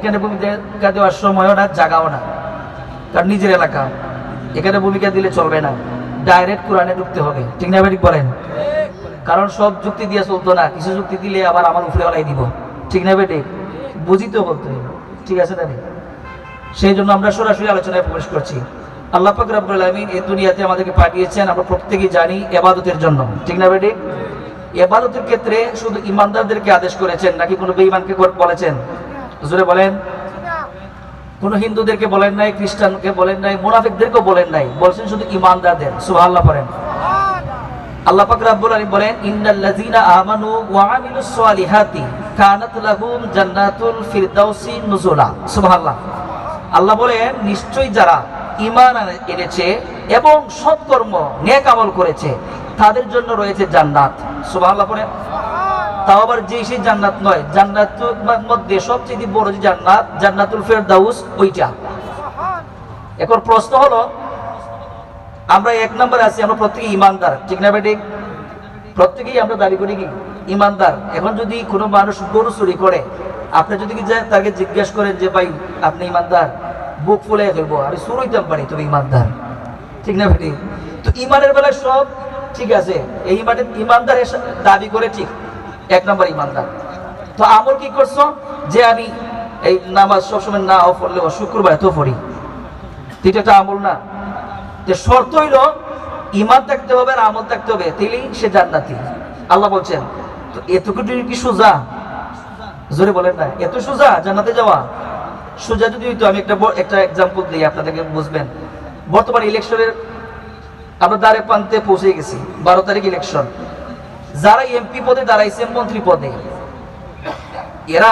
এখানে ভূমিকা দেওয়ার সময়ও না, জায়গাও না, কারণ নিজের এলাকা, এখানে ভূমিকা দিলে চলবে না, ডাইরেক্ট কোরআনে ঢুকতে হবে। ঠিক না ঠিক বলেন? কারণ সব যুক্তি দিয়ে চলতো না, কিছু যুক্তি দিলে আবার আমার উপরে ওলাই দিব। ঠিক না বেটে? বুঝিতেও বলতে হবে। ঠিক আছে না? সেই জন্য আমরা সরাসরি আলোচনায় প্রবেশ করছি। আল্লাহ পাক রব্বুল আলামিন এই দুনিয়াতে আমাদেরকে পাঠিয়েছেন, আমরা প্রত্যেকেই জানি, ইবাদতের জন্য। ঠিক না বেটে? ইবাদতের ক্ষেত্রে শুধু ইমানদারদেরকে আদেশ করেছেন নাকি কোনো বেঈমানকে বলেছেন? জোরে বলেন। কোন হিন্দুদেরকে বলেন নাই, খ্রিস্টানকে বলেন নাই, মুনাফিকদেরকেও বলেন নাই, বলছেন শুধু ইমানদারদের। সুবহানাল্লাহ পড়েন। আল্লাহ পাক রব্বুল আলামিন বলেন, ইন্নাল্লাযীনা আমানু ওয়া আমিলুস সালিহাতি কানাত লাহুম জান্নাতুল ফিরদাউসি নুজুলা। সুবহানাল্লাহ। আল্লাহ বলেন, নিশ্চয়ই যারা ঈমান এনেছে এবং সৎকর্ম নেক আমল করেছে তাদের জন্য রয়েছে জান্নাত। সুবহানাল্লাহ পড়েন। তাও আবার যে সেই জান্নাত নয়, জান্নাতের মধ্যে সবচেয়ে বড় যে জান্নাত, জান্নাতুল ফেরদাউস, ওইটা। এখন প্রশ্ন হলো, আমরা এক নম্বরে আছি, আমরা প্রত্যেকেই ইমানদার। ঠিক না বেঠিক? প্রত্যেকেই আমরা দাবি করি কি ইমানদার। এখন যদি কোনো মানুষ গরু চুরি করে, আপনি যদি তাকে জিজ্ঞেস করেন যে ভাই আপনি ইমানদার, বুক ফুলে ফেলবো, আমি চুর হইতাম পারি, তুমি ইমানদার। ঠিক না বেঠিক? তো ইমানের বেলায় সব ঠিক আছে, এই ইমানদার দাবি করে, ঠিক, এক নম্বর ইমানদার। তো আমল কি করছো? যে আমি এই নামাজ সবসময় না পড়লেও শুক্রবার তো পড়ি, এটা আমল না। যে শর্ত হইল ঈমান থাকতে হবে আর আমল থাকতে হবে, তাইলেই সে জান্নাতি। আল্লাহ বলছেন। তো এতটুকু কি সোজা? জোরে বলেন না, এত সোজা জান্নাতে যাওয়া? সোজা যদি হইতো, আমি একটা এক্সাম্পল দিই আপনাদেরকে বুঝবেন। বর্তমান ইলেকশনের আমরা দ্বারে প্রান্তে পৌঁছে গেছি। 12 তারিখ ইলেকশন। যারা এমপি পদে দাঁড়াইছে, মন্ত্রী পদে, এরা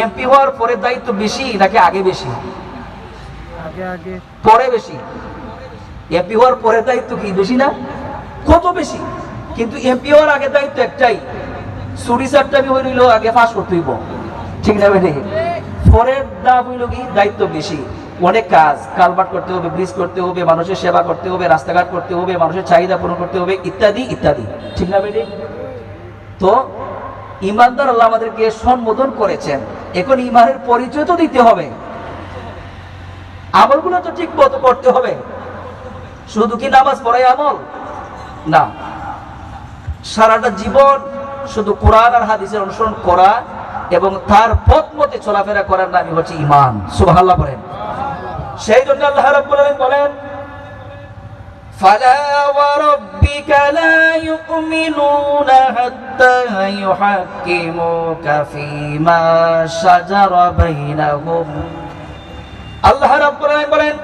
এমপি হওয়ার পরে দায়িত্ব বেশি নাকি আগে বেশি? পরে বেশি। এমপি হওয়ার পরে দায়িত্ব কি বেশি না? কত বেশি। কিন্তু এমপি হওয়ার আগে দায়িত্ব একটাই, চুরি চারটামি হইল আগে ফাঁস করতে হইব। ঠিক না বেঠে? পরের দাম হইল কি দায়িত্ব বেশি, অনেক কাজ, কালভার্ট করতে হবে, ব্রিজ করতে হবে, মানুষের সেবা করতে হবে, রাস্তাঘাট করতে হবে, মানুষের চাহিদা পূরণ করতে হবে, ইত্যাদি ইত্যাদি। ঠিক না বেঠে? তো ইমানদার আল্লাহ আমাদেরকে সম্বোধন করেছেন। এখন ইমানের পরিচয় তো দিতে হবে, আমলগুলো তো ঠিক মতো করতে হবে। শুধু কি নামাজ পড়াই আমল না, সারাটা জীবন শুধু কোরআন আর হাদিসের অনুসরণ করা এবং তার পথ মতে চলাফেরা করার নামই হচ্ছে ঈমান। সুবহানাল্লাহ বলেন। সেই জন্য আল্লাহ রাব্বুল আলামিন বলেন, ফালা ওয়া রাব্বিকা লা ইউমিনুনা হাত্তা ইউহাক্কিমুকা ফীমা শাজারা বাইনাহুম। আল্লাহ রাব্বুল আলামিন বলেন,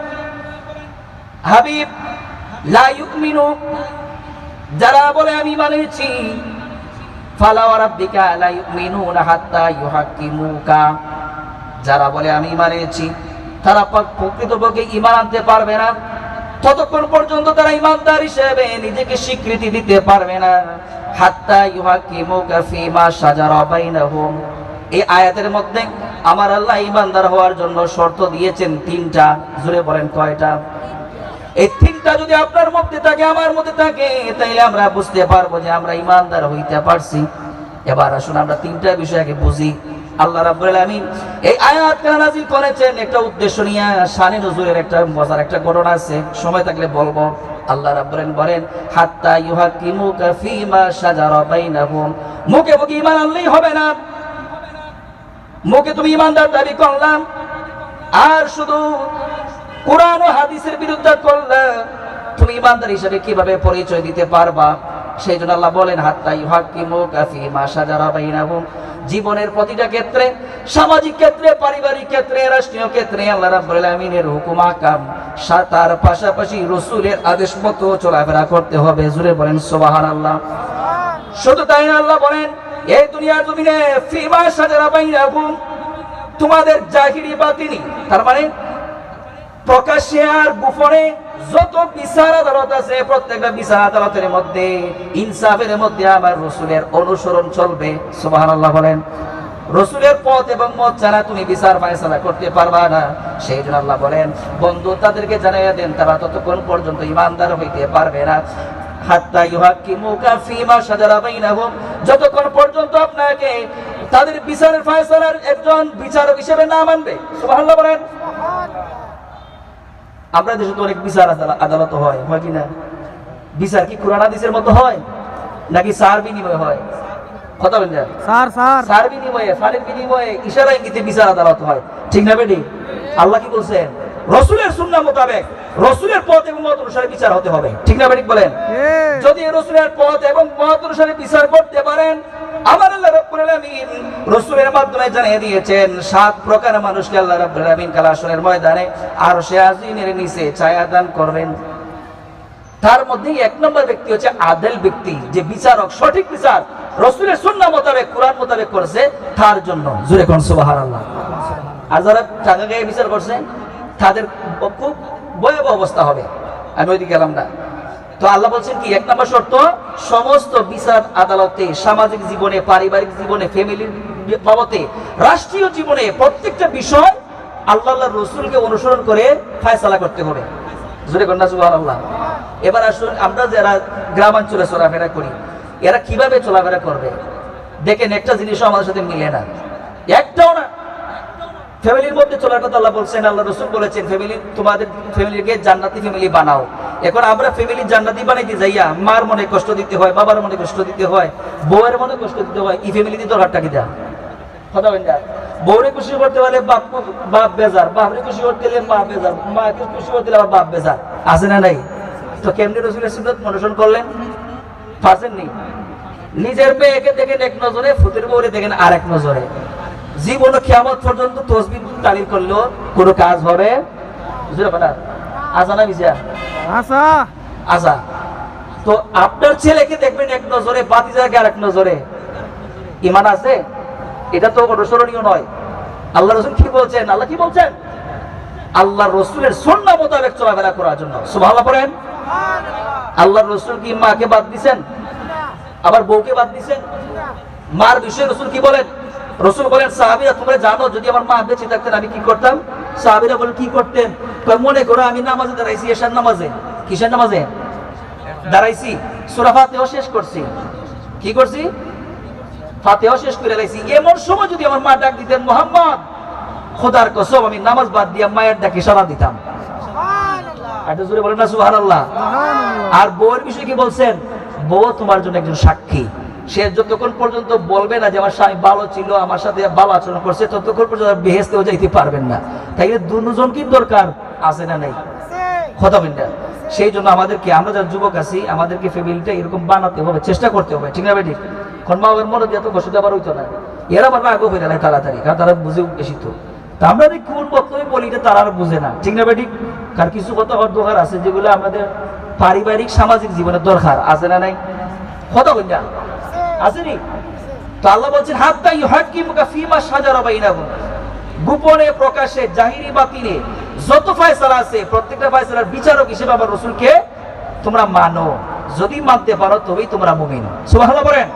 হাবিব, লা ইউমিনু, যারা বলে আমি মানেছি, ফালা ওয়া রাব্বিকা লা ইউমিনুনা হাত্তা ইউহাক্কিমুকা, যারা বলে আমি মানেছি, তারা প্রকৃতপক্ষে ঈমান আনতে পারবে না ততক্ষণ পর্যন্ত তারা ঈমানদার হিসেবে নিজেকে স্বীকৃতি দিতে পারবে না। হাত্তা ইউহাক্কিমুকা ফীমা শাজারা বাইনাহুম। এই আয়াতের মধ্যে আমার আল্লাহ ঈমানদার হওয়ার জন্য শর্ত দিয়েছেন 3টা। জোরে বলেন কয়টা? এই 3টা যদি আপনার মধ্যে থাকে, আমার মধ্যে থাকে, তাইলে আমরা বুঝতে পারবো যে আমরা ঈমানদার হইতে পারছি। এবার আসুন আমরা 3টা বিষয়কে বুঝি। আল্লাহ রাব্বুল আলামিন এই আয়াতটা নাযিল করেছেন একটা উদ্দেশ্য নিয়ে। শানে নজুলের একটা মজার একটা ঘটনা আছে, সময় থাকলে বলবো। আল্লাহ রাব্বুল আলামিন বলেন, হাত্তা ইউহাক্কিমুকা ফীমা শাজারা বাইনাহুম। মুখে মুখে ঈমান আনলেই হবে না, মুখে তুমি ঈমানদার দাবি করলাম আর শুধু কোরআন ও হাদিসের বিরুদ্ধে করলে তুমি ঈমানদার হিসেবে কিভাবে পরিচয় দিতে পারবা? সেই জন্য আল্লাহ বলেন, হাত্তা ইউহাক্কিমুকা ফীমা শাজারা বাইনাহুম। জীবনের প্রতিটা ক্ষেত্রে, সামাজিক ক্ষেত্রে, পারিবারিক ক্ষেত্রে, রাষ্ট্রীয় ক্ষেত্রে আল্লাহ রাব্বুল আলামিনের হুকুম আহকাম, তার পাশাপাশি রাসূলের আদেশ মতো চলাফেরা করতে হবে। জোরে বলেন সুবহানাল্লাহ। শুধু তাই না, আল্লাহ বলেন, এই দুনিয়ার জমিনে ফীমা শাজারা বাইনাহুম, তোমাদের জাহিরি বাতিনি, তার মানে প্রকাশ্যে আর গোপনে যত বিচার আদালত আছে, প্রত্যেকটা বিচার আদালতের মধ্যে, ইনসাফের মধ্যে আমার রাসূলের অনুসরণ চলবে। সুবহানাল্লাহ বলেন। রাসূলের পথ এবং মত ছাড়া তুমি বিচার ফায়সালা করতে পারবা না। সেই জন্য আল্লাহ বলেন, বন্ধু তাদেরকে জানাইয়া দেন, তারা ততক্ষণ পর্যন্ত ঈমানদার হইতে পারবে না। হাত্তা ইউহাক্কিমুকা ফীমা শাজারা বাইনাহুম, যতক্ষণ পর্যন্ত আপনাকে তাদের বিচারের ফয়সালার একজন বিচারক হিসেবে না মানবে? সুবহানাল্লাহ বলেন। আমরা দেশে তো অনেক বিচার আদালত হয় কিনা? বিচার কি কোরআন হাদিসের মতো হয় নাকি সার বিনিময় হয়? কথা বলেন সার বিনিময়ে, ফারের বিনিময়ে, ইশারা ইঙ্গিতে বিচার আদালত হয়, ঠিক না বেটি? আল্লাহ কি বলছেন? রাসূলের সুন্নাহ মোতাবেক, রাসূলের পথ এবং মত অনুসারে বিচার হতে হবে, ঠিক না বেটি? বলেন। যদি রাসূলের পথ এবং মত অনুসারে বিচার করতে পারেন, আমার আল্লাহ রাব্বুল আলামিন রাসূলের মাধ্যমে জানিয়ে দিয়েছেন 7 প্রকার মানুষকে আল্লাহ রাব্বুল আলামিন কাল হাশরের ময়দানে আরশে আজিমের নিচে ছায়া দান করবেন। তার মধ্যে 1 নম্বর ব্যক্তি হচ্ছে আদেল ব্যক্তি, যে বিচারক, সঠিক বিচার রাসূলের সুন্নাহ মোতাবেক, কোরআন মোতাবেক করছে, তার জন্য জোরে কোন সুবহানাল্লাহ। আর যারা টাকা গায়ে বিচার করছে তাদের খুব ভয়াবহ অবস্থা হবে। আমি ওইদিকে গেলাম না। তো আল্লাহ বলছেন কি 1 নম্বর শর্ত, সমস্ত বিচার আদালতে, সামাজিক জীবনে, পারিবারিক জীবনে, ফ্যামিলির বাবদে, রাষ্ট্রীয় জীবনে প্রত্যেকটা বিষয় আল্লাহর রাসূলকে অনুসরণ করে ফয়সালা করতে হবে। জোরে কন্যা সুবহানাল্লাহ। এবার আসুন আমরা যারা গ্রামাঞ্চলে চলাফেরা করি, এরা কিভাবে চলাফেরা করবে দেখেন। একটা জিনিসও আমাদের সাথে মিলে না, একটাও না। ফ্যামিলির মধ্যে চলার কথা আল্লাহ বলছেন, আল্লাহ রাসূল বলেছেন তোমাদের ফ্যামিলিকে জান্নাতি ফ্যামিলি বানাও। এখন আমরা ফ্যামিলি জান্নাতি বানাইতে যাইয়া মার মনে কষ্ট দিতে হয়, বাবার মনে কষ্ট দিতে হয়, বউয়ের মনে কষ্ট দিতে হয়। এই ফ্যামিলিতে দরকারটা কি দেয়া? কথা বলেন না। বউরে খুশি করতে পারলে বাপ বেজার, বাপরে খুশি করতে গেলে মা বেজার, মাকে খুশি করতে গেলে আবার বাপ বেজার, আছে না নাই? তো কেমনি রাসূলের সুন্নাত অনুসরণ করলেন? পারেননি। নিজের মেয়েকে দেখেন এক নজরে, ফুতের বউরে দেখেন আরেক নজরে। জীবন কিয়ামত পর্যন্ত তাসবিহ তালিল করলেও কোনো কাজ হবে না। আসা না বিজা? আসা। তো আপনার ছেলেকে দেখবেন এক নজরে, বাতিজাকে আরেক নজরে। ঈমান আছে? এটা তো অনুসরণীয় নয়। আল্লাহ রাসূল কি বলছেন? আল্লাহ কি বলছেন? আল্লাহর রাসূলের সুন্নাহ মোতাবেক চলাফেরা করার জন্য। সুবহানাল্লাহ পড়েন। আল্লাহর রাসূল কি মাকে বাদ দিবেন? আবার বউকে বাদ দিবেন? মার বিষয়ে রাসূল কি বলেন? রাসূল বলেন, সাহাবীরা তোমরা জানো যদি আমার মা বেঁচে থাকতেন আমি কি করতাম? সাহাবীরা বলেন কি করতেন? মনে করো আমি নামাজে দাঁড়াইছি, এশার নামাজে। কিসের নামাজে দাঁড়াইছি? সূরা ফাতিহা শেষ করছি। কি করছি? ফাতিহা শেষ করে লাইছি। এমন সময় যদি আমার মা ডাক দিতেন, মুহাম্মদ, খোদার কসম আমি নামাজ বাদ দিয়ে মায়ের ডাকে সাড়া দিতাম। সুবহানাল্লাহ। এটা জোরে বলেন না সুবহানাল্লাহ। আর বউয়ের বিষয়ে কি বলছেন? বউ তোমার জন্য একজন সাক্ষী। সে যতক্ষণ পর্যন্ত বলবে না যে আমার স্বামী ভালো ছিল, আমার সাথে ভালো আচরণ করছে, ততক্ষণ পর্যন্ত বেহেশতেও যাইতে পারবেন না। তাই দুজন কি দরকার আছে না নাই? কথা বলেন না। সেই জন্য আমাদেরকে, আমরা যারা যুবক আছি, আমাদেরকে ফ্যামিলিটা এরকম বানাতে হবে, চেষ্টা করতে হবে, ঠিক না বেটি? খনমাওয়ের মনে দিয়ে তো বসে যাবার হইতো না। এরা আবার রাগও হয়ে যায় তাড়াতাড়ি, কারণ তারা বুঝে বেশি। তো আমরা যে কোন বক্তব্য বলি এটা তারা আর বুঝে না, ঠিক না বেটি? কারণ কিছু কথা দরকার আছে যেগুলো আমাদের পারিবারিক সামাজিক জীবনের দরকার আছে না নাই? কথা বলেন না, আসেনি? তো আল্লাহ বলছেন হাত্তা ইউহাক্কিমুকা ফীমা শাজারা বাইনাহুম, গোপনে প্রকাশে, জাহিরি বাতিনে যত ফয়সালা আছে প্রত্যেকটা ফয়সালার বিচারক হিসেবে আমার রাসূলকে তোমরা মানো। যদি মানতে পারো তবেই তোমরা মুমিন। সুবহানাল্লাহ বলেন।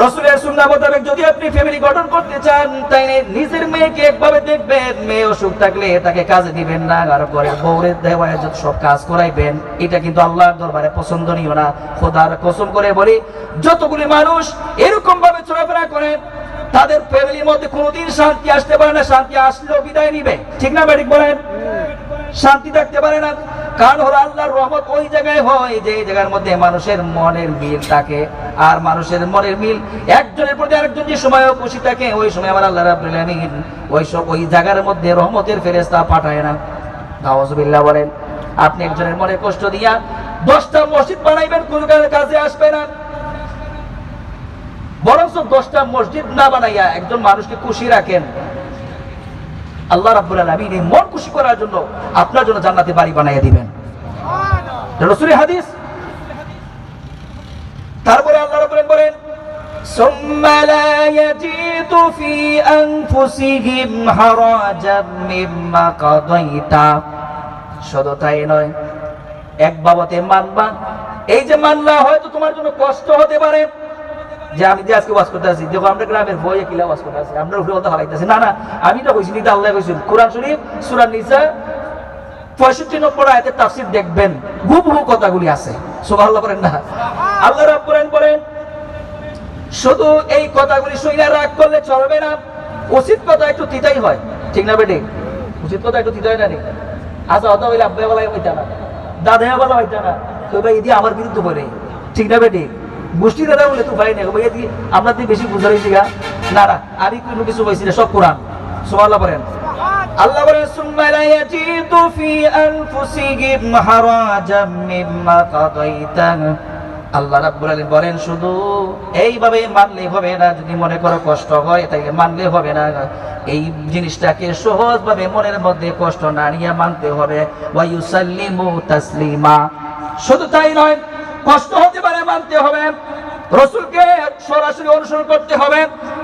রাসূলের সুন্নাহ মোতাবেক যদি আপনি ফ্যামিলি গঠন করতে চান, তাই নিজের মেয়েকে একভাবে দেখবেন, মেয়ে অসুখ থাকলে তাকে কাজে দিবেন না, আর ঘরের বউরে দেওয়ায় যত সব কাজ করাইবেন, এটা কিন্তু আল্লাহর দরবারে পছন্দনীয় না। খোদার কসম করে বলি, যতগুলি মানুষ এরকম ভাবে চলাফেরা করেন তাদের ফ্যামিলির মধ্যে কোনোদিন শান্তি আসতে পারে না। শান্তি আসলেও বিদায় নিবে, ঠিক না বেঠিক বলেন? শান্তি থাকতে পারে না। কারণ হলো আল্লাহর রহমত ওই জায়গায় হয় যে জায়গার মধ্যে মানুষের মনের মিল থাকে। আর মানুষের মনের মিল, একজনের প্রতি আরেকজন যে সময় খুশি থাকে, ওই সময় আমার আল্লাহ রাব্বুল আলামিন ওই জায়গার মধ্যে রহমতের ফেরেশতা পাঠায় না। নাউযুবিল্লাহ বলেন। আপনি একজনের মনে কষ্ট দিয়া 10টা মসজিদ বানাইবেন, কোন কাজে আসবে না। বরং 10টা মসজিদ না বানাইয়া একজন মানুষকে খুশি রাখেন, আল্লাহ রাব্বুল আলামিন এই মন খুশি করার জন্য আপনার জন্য জান্নাতে বাড়ি বানাইয়া দিবেন। সুবহানাল্লাহ। রাসূলের হাদিস। তারপরে আল্লাহ রাব্বুল বলেন, সুম্মা লা ইয়াজিদু ফি আনফুসিহিম হারাজাম মিম্মা কাদাইতা। শুধু তাই নয়, এক বাবতে মানবা। এই যে মানলা হয়তো তোমার জন্য কষ্ট হতে পারে, যে আমি যে আজকে ওয়াজ করতে আসি, দেখো আমরা গ্রামের বইয়ে কিলা ওয়াজ করতে আসি, আমরা উপরে কথা হারাইতেছি। না না, আমি তো কইছি, নিতে আল্লাহ কইছেন। কোরআন শরীফ সূরা নিসা 65 নম্বর আয়াতের তাফসীর দেখবেন, হুবহু কথাগুলি আছে। সুবহানাল্লাহ বলেন না? আল্লাহ রাব্বুল আলামিন বলেন, শুধু এই কথাগুলি শুনে রাগ করলে চলবে না, উচিত কথা একটু তিতাই হয়, ঠিক না বেটি? উচিত কথা একটু তিতাই না নি? আচ্ছা হতা হইলে আব্বাই বলাই হইতা না, দাদাই বলা হইতা না, তো ভাই এদি আমার বিরুদ্ধে বলে, ঠিক না বেটি? গোষ্ঠী দাদা বলে তো ভাই নেই ভাই, এদি আপনার দিয়ে বেশি বুঝাই দিগা না না, আমি কোনো কিছু বলছি না, সব কোরআন। সুবহানাল্লাহ বলেন। আল্লাহ বলেন সুম্মা লা ইয়াজিদু ফি আনফুসিহিম হারাজাম মিম্মা কাদাইতা। আল্লাহ রাব্বুল আলামিন বলেন শুধু এইভাবে মানলে হবে না, যদি মনে করো কষ্ট হয় তাইলে মানলে হবে না, এই জিনিসটাকে সহজভাবে মনের মধ্যে কষ্ট না নিয়ে মানতে হবে। ওয়া ইউসাল্লিমু তাসলিমা, শুধু তাই নয়, কষ্ট হতে পারে মানতে হবে, রাসূলকে সরাসরি অনুসরণ করতে হবে,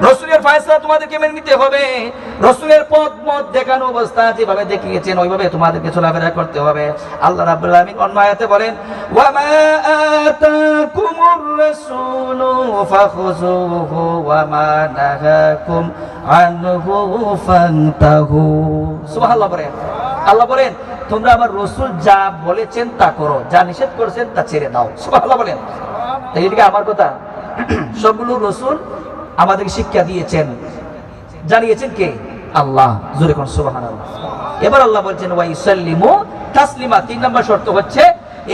রাসূলের ফয়সালা তোমাদেরকে মেনে নিতে হবে, রাসূলের পথ মত দেখানো অবস্থা যেভাবে দেখিয়েছেন ওইভাবে তোমাদেরকে চলাফেরা করতে হবে। আল্লাহ রাব্বুল আলামিন অন্য আয়াতে বলেন ওয়া মা আতাকুমুর রাসূলু ফাখুযুহু ওয়া মা নাহাকুম আনহু ফান্তাহু। সুবহানাল্লাহ বলেন। আল্লাহ বলেন তোমরা আমার রাসূল যা বলেছেন তা করো, যা নিষেধ করেছেন তা ছেড়ে দাও। সুবহানাল্লাহ বলেন। এইদিকে আমার কথা, সবগুলো রাসূল আমাদেরকে শিক্ষা দিয়েছেন, জানিয়েছেন কে? আল্লাহ। জোরে কোন সুবহানাল্লাহ। এবার আল্লাহ বলছেন ওয়া ইসাল্লিমু তাসলিমা। 3 নম্বর শর্ত হচ্ছে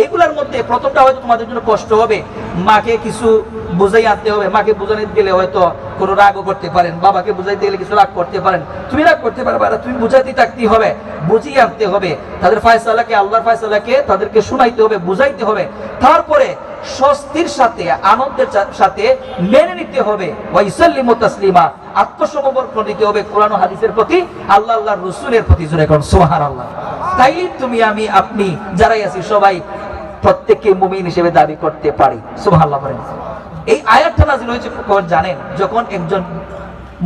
এইগুলোর মধ্যে প্রথমটা হয়তো তোমাদের জন্য কষ্ট হবে, মাকে কিছু বুঝাই আনতে হবে, মাকে বুঝাতে গেলে হয়তো কোনো রাগও করতে পারেন, বাবাকে বুঝাইতে গেলে কিছু রাগ করতে পারেন, তুমি রাগ করতে পারবে না, তুমি বুঝাইতে থাকতেই হবে, বুঝিয়ে আনতে হবে, তাদের ফয়সালাকে, আল্লাহর ফয়সালাকে তাদেরকে শোনাইতে হবে, বুঝাইতে হবে, তারপরে স্বস্তির সাথে আনন্দের সাথে মেনে নিতে হবে। ওয়া ইসাল্লিমু তাসলিমা, আত্মসমর্পণ দিতে হবে কোরআন ও হাদিসের প্রতি, আল্লাহ আল্লাহর রাসূলের প্রতি। জোরে কোন সুবহানাল্লাহ। তাই তুমি আমি আপনি যারাই আছি সবাই প্রত্যেককে মুমিন হিসেবে দাবি করতে পারি। সুবহানাল্লাহ বলেন। এই আয়াতটা নাযিল হয়েছে কখন জানেন? যখন একজন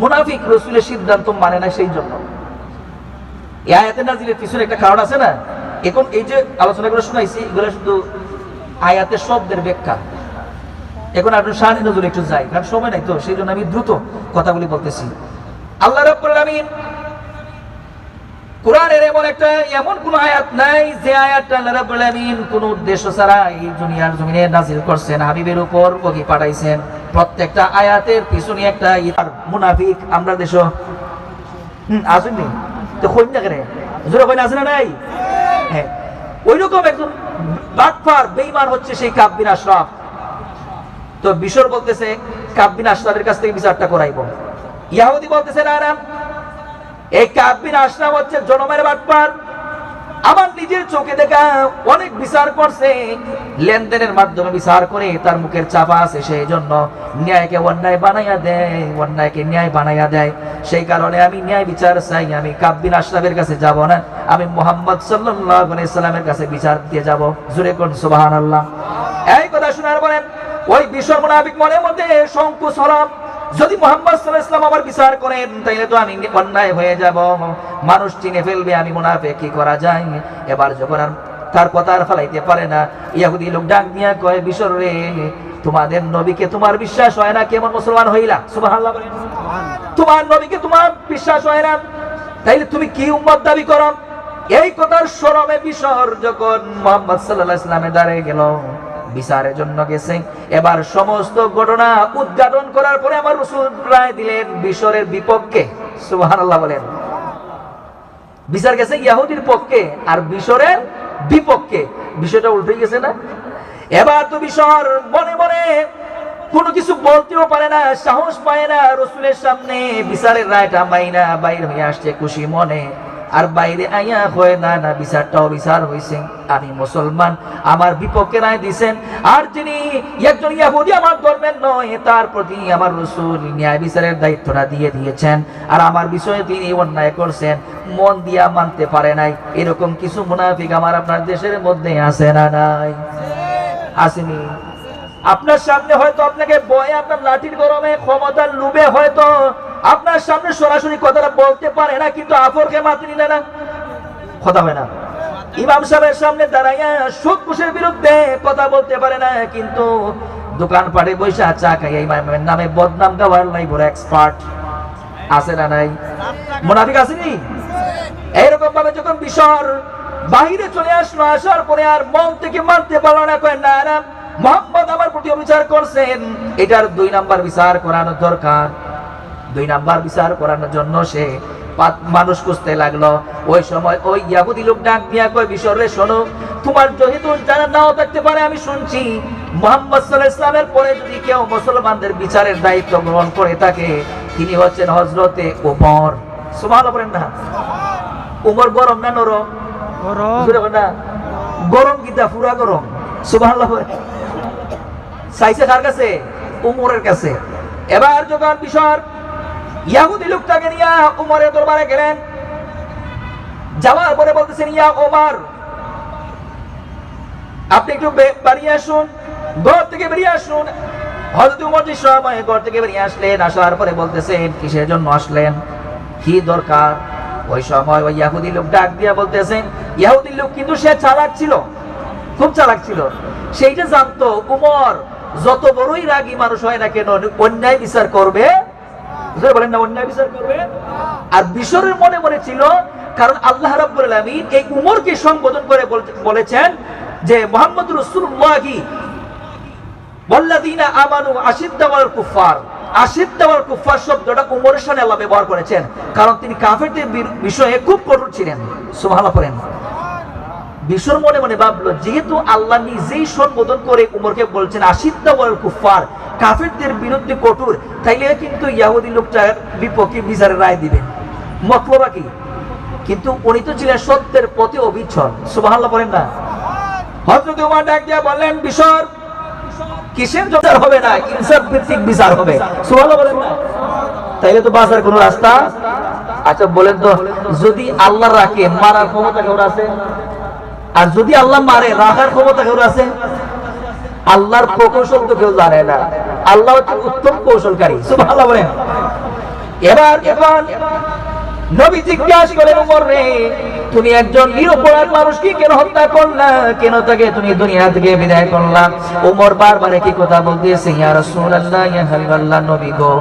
মুনাফিক রাসূলের সিদ্ধান্ত মানে না, সেই জন্য এই আয়াতের নাযিলের পিছনে একটা কারণ আছে না। এখন এই যে আলোচনাগুলো শোনাইছি এগুলো শুধু আয়াতের শব্দের ব্যাখ্যা। এখন আপনি শানে নজরুল একটু যাই, কারণ সময় নাই তো, সেই জন্য আমি দ্রুত কথাগুলি বলতেছি। আল্লাহ রাব্বুল আলামিন কোরআনের এমন কোন আয়াত নাই যে আয়াতটা আল্লাহ রাব্বুল আলামিন কোন উদ্দেশ্য ছাড়া এই দুনিয়ার জমিনে নাযিল করছেন, হাবিবের উপর ওহী পাঠাইছেন। প্রত্যেকটা আয়াতের পিছনে একটা মুনাফিক আমরা দেশ আসেননি তো কই না করে জোরে কই না, আছে না নাই? হ্যাঁ, ওইরকম একজন বাটপার বেঈমান হচ্ছে সেই কাব বিন আশরাফ। তো বিশর বলতেছে কাব বিন আশরাফের কাছ থেকে বিচারটা করাইবো। ইহুদি বলতেছে না না, এই কাব বিন আশরাফ হচ্ছে জনমের বাটপার, আমার নিজের চোখে দেখা অনেক বিচার করছে, লেনদেনের মাধ্যমে বিচার করে তার মুখের চাপা আছে, সেই জন্য ন্যায়কে অন্যায় বানাইয়া দেয়, অন্যায়কে ন্যায় বানাইয়া দেয়। সেই কারণে আমি ন্যায় বিচার চাই, আমি কাব বিন আশরাফের কাছে যাব না, আমি মুহাম্মদ সাল্লাল্লাহু আলাইহি সাল্লামের কাছে বিচার দিয়ে যাব। জোরে কোন সুবহানাল্লাহ। এই কথা শোনার পরে ওই বিশর মুনাফিক মনের মধ্যে সংকোচ হলো, যদি মুহাম্মদ সাল্লাল্লাহু আলাইহি ওয়াসাল্লাম আমার বিচার করেন তাইলে তো আমি অন্যায় হয়ে যাব, মানুষ চিনে ফেলবে আমি মুনাফিক, কি করা যায়? এবার যখন আর তার কথা আর ফলাইতে পারে না, ইহুদি লোক ডাক দিয়া কয় বিশর রে, তোমাদের নবীকে তোমার বিশ্বাস হয় না, কেমন মুসলমান হইলা? সুবহানাল্লাহ বলেন। তোমার নবীকে তোমার বিশ্বাস হয় না, তাইলে তুমি কি উম্মত দাবি করো? এই কথার শরমে বিশর যখন মুহাম্মদ সাল্লাল্লাহু আলাইহি ওয়াসাল্লামের দাঁড়িয়ে গেল, বিচারের জন্য গেছে, এবার সমস্ত ঘটনা উদ্ঘাটন করার পরে আমার রাসূল রায় দিলেন বিশরের বিপক্ষে। সুবহানাল্লাহ বলেন। বিচার গেছে ইহুদির পক্ষে আর বিশরের বিপক্ষে, বিষয়টা উল্টে গেছে না? এবার তো বিশর মনে মনে কোনো কিছু বলতেও পারে না, সাহস পায় না, রাসূলের সামনে বিচারের রায়টা মাইনা বাইরে হয়ে আসছে খুশি মনে, আর বাইরে আইয়া হয় না না বিচারটাও বিচার হয়েছে, আমি মুসলমান, আমার বিপক্ষে রায় দিয়েছেন, আর যিনি একজন ইহুদি আমার ধর্মের নয় তার প্রতি আমার রাসূল ন্যায় বিচারের দায়িত্বটা দিয়ে দিয়েছেন, আর আমার বিষয়ে তিনি অন্যায় করছেন, মন দিয়া মানতে পারে নাই। এরকম কিছু মুনাফিক আমার আপনার দেশের মধ্যে আছে না নাই? আসেনি? আপনার সামনে হয়তো আপনাকে বয়ে, আপনার লাঠির গরমে, ক্ষমতার লোভে হয়তো আপনার সামনে সরাসরি কথাটা বলতে পারে না, কিন্তু আপরকে মাতি নিলে না, কথা হয় না। ইমাম সাহেবের সামনে দাঁড়াইয়া সুদ ঘুষের বিরুদ্ধে কথা বলতে পারে না, কিন্তু দোকানপাটে বসে চা খাইয়া ইমামের নামে বদনাম গাওয়ার লাই বড় এক্সপার্ট। আছে না নাই? মুনাফিক আসেনি? এইরকম ভাবে যখন বিশর বাহিরে চলে আসলো, আসার পরে আর মন থেকে মানতে পারলো না, কয় না না মুহাম্মদ আমার প্রতি অবিচার করছেন, এটার 2 নাম্বার বিচার করানো দরকার। 2 নাম্বার বিচার করানোর জন্য সে মানুষ খুঁজতে লাগলো। ওই সময় ওই ইহুদি লোক ডাক দিয়া কয়, বিশরে শোনো, তোমার যেহেতু জানা নাও থাকতে পারে, আমি শুনছি মুহাম্মদ সাল্লাল্লাহু আলাইহি ওয়াসাল্লামের পরে যদি কেউ মুসলমানদের বিচারের দায়িত্ব গ্রহণ করে থাকে, তিনি হচ্ছেন হযরতে ওমর। সুবহানাল্লাহ বলেন না? ওমর গরম না নরম? গরম না? গরম কিতা পুরা গরম। সুবহানাল্লাহ বলেন। চাইছে কার কাছে? ওমরের কাছে। এবার যখন বিশর ইহুদি লোকটাকে নিয়ে ওমরের দরবারে গেলেন, যাওয়ার পরে বলতেছেন, ইয়া ওমর, আপনি একটু বেরিয়ে আসুন, ঘর থেকে বেরিয়ে আসুন। হযরত ওমর যে সময় ঘর থেকে বেরিয়ে আসলেন, আসার পরে বলতেছেন, কিসের জন্য আসলেন, কি দরকার? ওই সময় ওই ইহুদি লোক ডাক দিয়া বলতেছেন, ইহুদি লোক কিন্তু সে চালাক ছিল, খুব চালাক ছিল। সেইটা জানতো ওমর যত বড়ই রাগী মানুষ হয় না কেন, অন্যায় বিচার করবে, বলেন না, অন্যায় বিচার করবে। আর বিশরের মনে মনে ছিল, কারণ আল্লাহ রাব্বুল আলামিন এই উমরকে সম্বোধন করে বলেছেন যে মুহাম্মদ রাসূলুল্লাহ ওয়াল্লাযিনা আমানু আশিদ্দা ওয়াল কুফার। আশিদ্দা ওয়াল কুফার শব্দটা উমরের সাথে আল্লাহ ব্যবহার করেছেন, কারণ তিনি কাফেরদের বিষয়ে খুব কঠোর ছিলেন। সুবহানাল্লাহ পড়েন। বিশর মনে মনে ভাবলো, যেহেতু আল্লাহ নিজেই সম্বোধন করে উমরকে বলছেন আশিদ্দা ওয়াল কুফার, কাফেরদের বিরুদ্ধে কঠোর, তাইলে কিন্তু ইহুদি লোকটার বিপক্ষে বিচারের রায় দিবেন। মতলব কি? কিন্তু উনি তো ছিলেন সত্যের পথে অবিচল। সুবহানাল্লাহ বলেন না? হযরত ওমর ডাক দিয়া বললেন, বিশর, কিসের বিচার হবে না, ইনসাফ ভিত্তিক বিচার হবে। সুবহানাল্লাহ বলেন না? তাইলে তো বাঁচার কোনো রাস্তা। আচ্ছা বলেন তো, যদি আল্লাহ রাখে, মারার ক্ষমতা কেউ আছে? আর যদি আল্লাহ মারে, রাখার ক্ষমতা কেউ আছে? আল্লাহর প্রকৌশল তো কেউ জানে না, আল্লাহ হচ্ছে উত্তম কৌশলকারী। সুবহানাল্লাহ বলেন। এবার নবী জিজ্ঞাসা করেন, ওমর রে, তুমি একজন নিরপরাধ মানুষকে কেন হত্যা করলা, কেন তাকে তুমি দুনিয়া থেকে বিদায় করলা? ওমর বারবার কি কথা বলতেছে, ইয়া রাসূলুল্লাহ, ইয়া হাবিবাল্লাহ, নবী গো,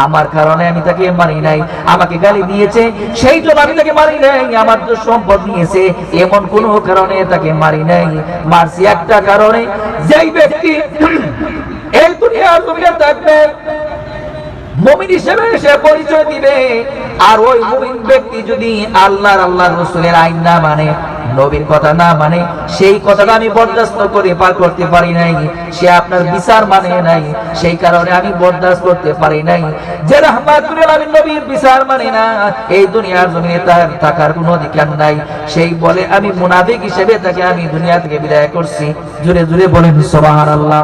আমার কারণে আমি তাকে মারি নাই, আমাকে গালি দিয়েছে সেই জন্য আমি তাকে মারি নাই, আমার তো সম্পদ নিয়েছে এমন কোন কারণে তাকে মারি নাই, মারছি একটা কারণে, যেই ব্যক্তি এই দুনিয়ার জমিনে থাকবে মুমিন হিসেবে সে পরিচয় দিবে, আর ওই মুমিন ব্যক্তি যদি আল্লাহর রাসূলের আইন না মানে, নবীর কথা না মানে, সেই কথাটা আমি বরদাস্ত করে পার করতে পারি নাই, সে আপনার বিচার মানে নাই, সেই কারণে আমি বরদাস্ত করতে পারি নাই। যে রাহমাতুল আলামিন নবীর বিচার মানে না, এই দুনিয়ার জমিনে তার থাকার কোনো অধিকার নাই, সেই বলে আমি মুনাফিক হিসেবে তাকে আমি দুনিয়া থেকে বিদায় করছি। জোরে জোরে বলেন সুবহানাল্লাহ।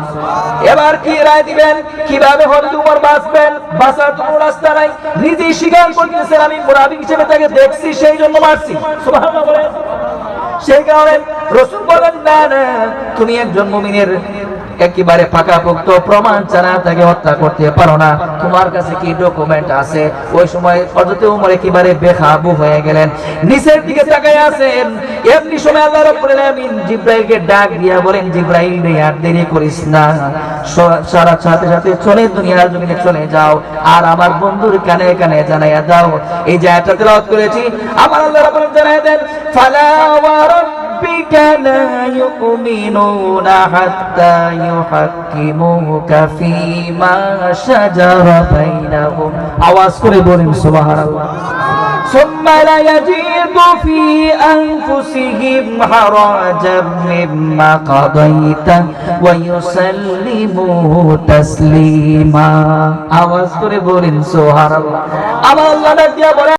এবার কি রায় দিবেন, কিভাবে হযরত ওমর বাঁচবেন? বাঁচার কোনো রাস্তা নাই, নিজেই স্বীকার করতেছেন আমি মুনাফিক হিসেবে তাকে দেখছি, সেই জন্য মারছি। সুবহানাল্লাহ বলেন। সেই কারণে রাসূল বলেন, না না, তুমি একজন মুমিনের একেবারে পাকাপোক্ত প্রমাণ ছাড়া তাকে হত্যা করতে পারো না, তোমার কাছে কি ডকুমেন্ট আছে? ওই সময় হযরত ওমর একেবারে বেকাবু হয়ে গেলেন, নিচের দিকে তাকায় আছেন। এমনি সময় আল্লাহ রাব্বুল আলামিন জিবরাইলকে ডাক দিয়া বলেন, জিবরাইল রে, আর দেরি করিস না, সারা সাথে সাথে চলে দুনিয়ার জমিনে চলে যাও, আর আমার বন্ধুর কানে কানে জানাইয়া দাও, এই যে আয়াতটা তেলাওয়াত করেছি, আমার আল্লাহ রাব্বুল আলামিন জানাইয়া দেন, ফালা ওয়া ربك لا يؤمنون حتى يحكموك فيما شجر بينهم আওয়াজ করে বলেন সুবহানাল্লাহ। ثم لا يجدوا في أنفسهم حرجا مما قضيت ويسلموا تسليما আওয়াজ করে বলেন সুবহানাল্লাহ। আমার আল্লাহ ডাক দিয়া বলেন,